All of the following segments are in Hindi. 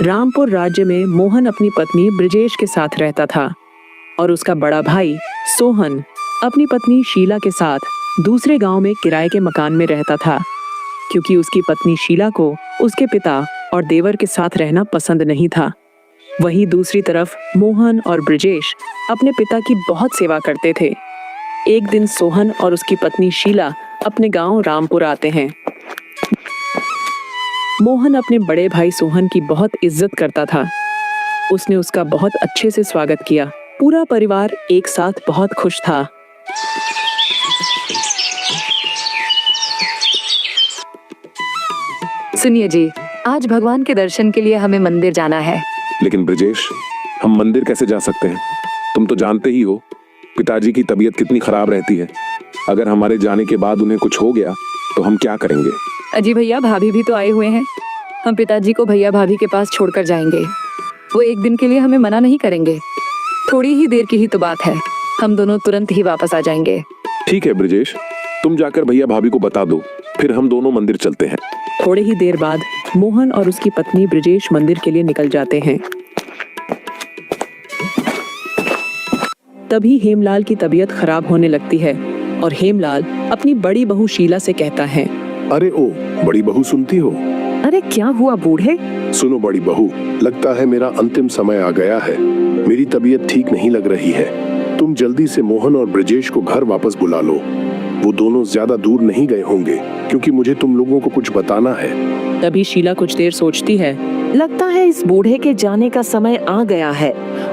रामपुर राज्य में मोहन अपनी पत्नी ब्रिजेश के साथ रहता था और उसका बड़ा भाई सोहन अपनी पत्नी शीला के साथ दूसरे गांव में किराए के मकान में रहता था, क्योंकि उसकी पत्नी शीला को उसके पिता और देवर के साथ रहना पसंद नहीं था। वहीं दूसरी तरफ मोहन और ब्रिजेश अपने पिता की बहुत सेवा करते थे। एक दिन सोहन और उसकी पत्नी शीला अपने गांव रामपुर आते हैं। मोहन अपने बड़े भाई सोहन की बहुत इज्जत करता था। उसने उसका बहुत अच्छे से स्वागत किया। पूरा परिवार एक साथ बहुत खुश था। सुनिए जी, आज भगवान के दर्शन के लिए हमें मंदिर जाना है। लेकिन ब्रिजेश, हम मंदिर कैसे जा सकते हैं? तुम तो जानते ही हो पिताजी की तबीयत कितनी खराब रहती है। अगर हमारे जाने के बाद उन्हें कुछ हो गया तो हम क्या करेंगे? अजी भैया, भाभी भी तो आए हुए हैं। हम पिताजी को भैया भाभी के पास छोड़कर जाएंगे। वो एक दिन के लिए हमें मना नहीं करेंगे। थोड़ी ही देर की ही तो बात है। हम दोनों तुरंत ही वापस आ जाएंगे। ठीक है ब्रिजेश, तुम जाकर भैया भाभी को बता दो, फिर हम दोनों मंदिर चलते हैं। थोड़े ही देर बाद मोहन और उसकी पत्नी ब्रिजेश मंदिर के लिए निकल जाते हैं। तभी हेमलाल की तबीयत खराब होने लगती है और हेमलाल अपनी बड़ी बहू शीला से कहता है, अरे ओ बड़ी बहू, सुनती हो? अरे क्या हुआ बूढ़े? सुनो बड़ी बहू, लगता है मेरा अंतिम समय आ गया है। मेरी तबीयत ठीक नहीं लग रही है। तुम जल्दी से मोहन और ब्रिजेश को घर वापस बुला लो। वो दोनों ज्यादा दूर नहीं गए होंगे, क्योंकि मुझे तुम लोगों को कुछ बताना है। तभी शीला कुछ देर सोचती है। लगता है इस बूढ़े के जाने का समय आ गया है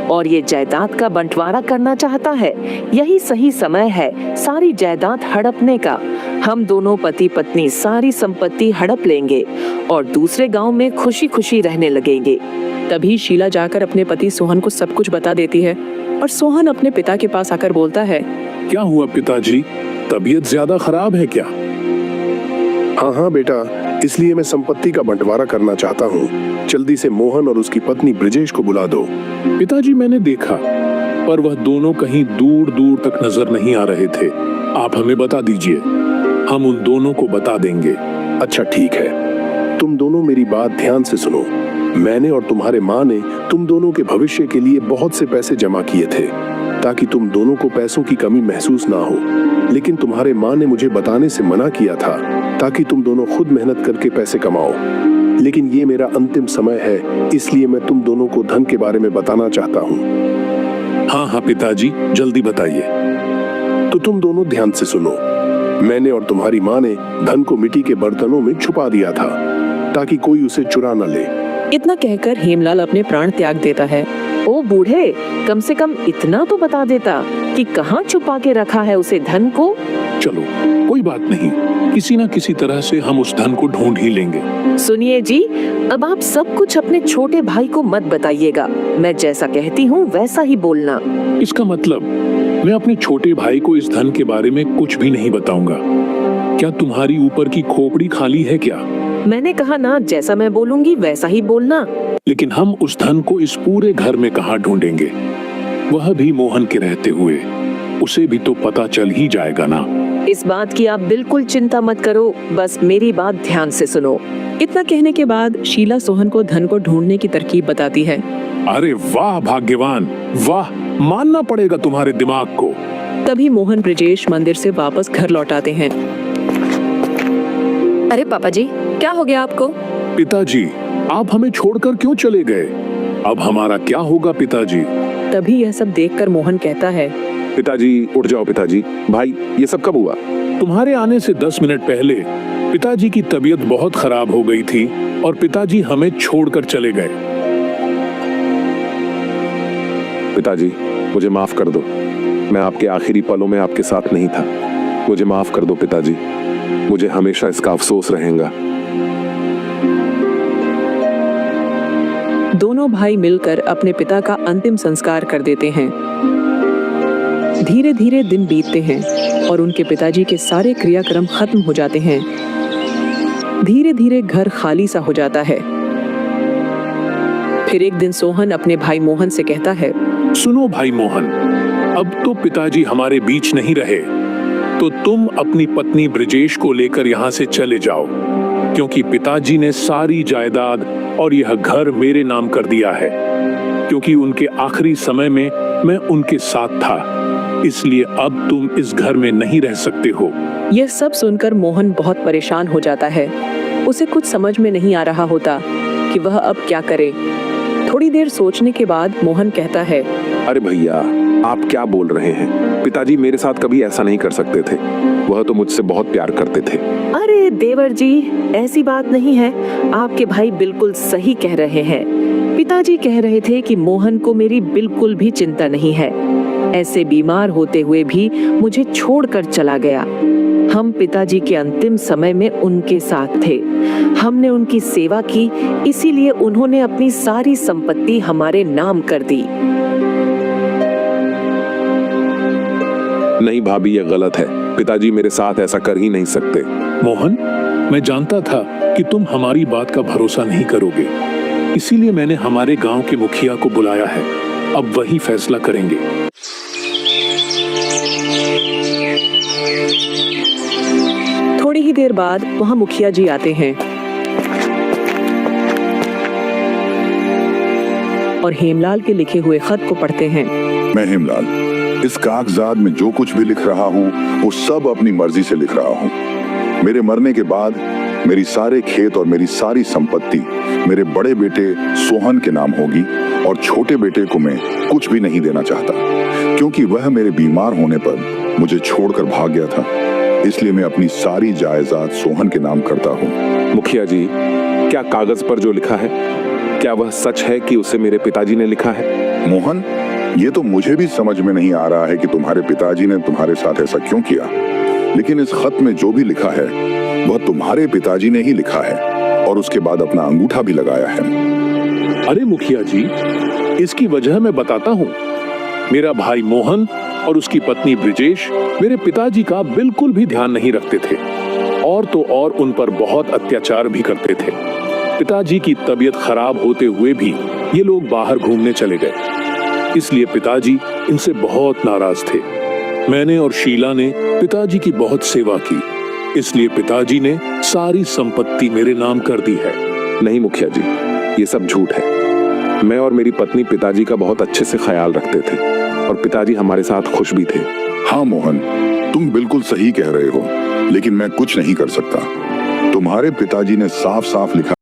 और ये जायदाद का बंटवारा करना चाहता है। यही सही समय है सारी जायदाद हड़पने का। हम दोनों पति पत्नी सारी संपत्ति हड़प लेंगे और दूसरे गांव में खुशी खुशी रहने लगेंगे। तभी शीला जाकर अपने पति सोहन को सब कुछ बता देती है और सोहन अपने पिता के पास आकर बोलता है, क्या हुआ पिताजी, तबीयत ज्यादा खराब है क्या? हाँ बेटा, इसलिए मैं संपत्ति का बंटवारा करना चाहता हूँ। जल्दी से मोहन और उसकी पत्नी ब्रिजेश को बुला दो। पिताजी, मैंने देखा पर वह दोनों कहीं दूर दूर तक नजर नहीं आ रहे थे। आप हमें बता दीजिए, हम उन दोनों को बता देंगे। अच्छा ठीक है, तुम दोनों मेरी बात ध्यान से सुनो। मैंने और तुम्हारे माँ ने तुम दोनों के भविष्य के लिए बहुत से पैसे जमा किए थे, ताकि तुम दोनों को पैसों की कमी महसूस ना हो। लेकिन तुम्हारे माँ ने मुझे बताने से मना किया था, ताकि तुम दोनों खुद मेहनत करके पैसे कमाओ। लेकिन ये मेरा अंतिम समय है, इसलिए मैं तुम दोनों को धन के बारे में बताना चाहता हूँ। हाँ पिताजी, जल्दी बताइए। तो तुम दोनों ध्यान से सुनो। मैंने और तुम्हारी माँ ने धन को मिट्टी के बर्तनों में छुपा दिया था, ताकि कोई उसे चुरा न ले। इतना कहकर हेमलाल अपने प्राण त्याग देता है। ओ बूढ़े, कम से कम इतना तो बता देता कि कहाँ छुपा के रखा है उसे धन को। चलो कोई बात नहीं, किसी न किसी तरह से हम उस धन को ढूंढ ही लेंगे। सुनिए जी, अब आप सब कुछ अपने छोटे भाई को मत बताइएगा। मैं जैसा कहती हूँ वैसा ही बोलना। इसका मतलब मैं अपने छोटे भाई को इस धन के बारे में कुछ भी नहीं बताऊंगा। क्या तुम्हारी ऊपर की खोपड़ी खाली है क्या? मैंने कहा ना, जैसा मैं बोलूंगी वैसा ही बोलना। लेकिन हम उस धन को इस पूरे घर में कहाँ ढूंढेंगे, वह भी मोहन के रहते हुए? उसे भी तो पता चल ही जाएगा ना। इस बात की आप बिल्कुल चिंता मत करो, बस मेरी बात ध्यान से सुनो। इतना कहने के बाद शीला सोहन को धन को ढूंढने की तरकीब बताती है। अरे वाह भाग्यवान, वाह, मानना पड़ेगा तुम्हारे दिमाग को। तभी मोहन ब्रिजेश मंदिर से वापस घर लौट आते हैं। अरे पापा जी, क्या हो गया आपको? पिताजी, आप हमें छोड़कर क्यों चले गए? अब हमारा क्या होगा पिताजी? तभी यह सब देखकर मोहन कहता है, पिताजी उठ जाओ। पिताजी, भाई ये सब कब हुआ? तुम्हारे आने से 10 मिनट पहले पिताजी की तबीयत बहुत खराब हो गई थी और पिताजी हमें छोड़कर चले गए। पिताजी, मुझे माफ कर दो। मैं आपके आखिरी पलों में आपके साथ नहीं था। मुझे माफ कर दो पिताजी। मुझे हमेशा इसका अफसोस रहेगा। दोनों भाई मिलकर अपने पिता का अंतिम संस्कार कर देते हैं। धीरे धीरे दिन बीतते हैं और उनके पिताजी के सारे क्रियाक्रम खत्म हो जाते हैं। धीरे धीरे घर खाली सा हो जाता है। फिर एक दिन सोहन अपने भाई मोहन से कहता है, सुनो भाई मोहन, अब तो पिताजी हमारे बीच नहीं रहे, तो तुम अपनी पत्नी ब्रिजेश को लेकर यहाँ से चले जाओ, क्योंकि पिताजी ने सारी जायदाद और यह घर मेरे नाम कर दिया है, क्योंकि उनके आखिरी समय में मैं उनके साथ था। इसलिए अब तुम इस घर में नहीं रह सकते हो। यह सब सुनकर मोहन बहुत परेशान हो जाता है। उसे कुछ समझ में नहीं आ रहा होता कि वह अब क्या करे। थोड़ी देर सोचने के बाद मोहन कहता है, अरे भैया, आप क्या बोल रहे हैं? पिताजी मेरे साथ कभी ऐसा नहीं कर सकते थे। वह तो मुझसे बहुत प्यार करते थे। अरे देवर जी, ऐसी बात नहीं है। आपके भाई बिल्कुल सही कह रहे हैं। पिताजी कह रहे थे कि मोहन को मेरी बिल्कुल भी चिंता नहीं है। ऐसे बीमार होते हुए भी मुझे छोड़कर चला गया। हम पिताजी के अंतिम समय में उनके साथ थे। हमने उनकी सेवा की, इसीलिए उन्होंने अपनी सारी संपत्ति हमारे नाम कर दी। नहीं भाभी, यह गलत है। पिताजी मेरे साथ ऐसा कर ही नहीं सकते। मोहन, मैं जानता था कि तुम हमारी बात का भरोसा नहीं करोगे, इसीलिए मैंने हमारे गांव के मुखिया को बुलाया है। अब वही फैसला करेंगे। थोड़ी ही देर बाद वहाँ मुखिया जी आते हैं और हेमलाल के लिखे हुए खत को पढ़ते हैं। मैं हेमलाल, इस कागजात में जो कुछ भी लिख रहा हूँ वो सब अपनी मर्जी से लिख रहा हूँ। मेरे मरने के बाद मेरी सारे खेत और मेरी सारी संपत्ति मेरे बड़े बेटे सोहन के नाम होगी, और छोटे बेटे को मैं कुछ भी नहीं देना चाहता, क्योंकि वह मेरे बीमार होने पर मुझे छोड़कर भाग गया था। इसलिए मैं अपनी सारी जायदाद सोहन के नाम करता हूँ। मुखिया जी, क्या कागज पर जो लिखा है, क्या वह सच है कि उसे मेरे पिताजी ने लिखा है? मोहन, ये तो मुझे भी समझ में नहीं आ रहा है कि तुम्हारे पिताजी ने तुम्हारे साथ ऐसा क्यों किया, लेकिन इस खत में जो भी लिखा है वह तुम्हारे पिताजी ने ही लिखा है, और उसके बाद अपना अंगूठा भी लगाया है। अरे मुखिया जी, इसकी वजह मैं बताता हूँ। मेरा भाई मोहन और उसकी पत्नी ब्रिजेश मेरे पिताजी का बिल्कुल भी ध्यान नहीं रखते थे, और तो और उन पर बहुत अत्याचार भी करते थे। पिताजी की तबीयत खराब होते हुए भी ये लोग बाहर घूमने चले गए, इसलिए पिताजी इनसे बहुत नाराज थे। मैंने और शीला ने पिताजी की बहुत सेवा की, इसलिए पिताजी ने सारी संपत्ति मेरे नाम कर दी है। नहीं मुखिया जी, ये सब झूठ है। मैं और मेरी पत्नी पिताजी का बहुत अच्छे से ख्याल रखते थे, और पिताजी हमारे साथ खुश भी थे। हाँ मोहन, तुम बिल्कुल सही कह रहे हो, लेकिन मैं कुछ नहीं कर सकता। तुम्हारे पिताजी ने साफ साफ लिखा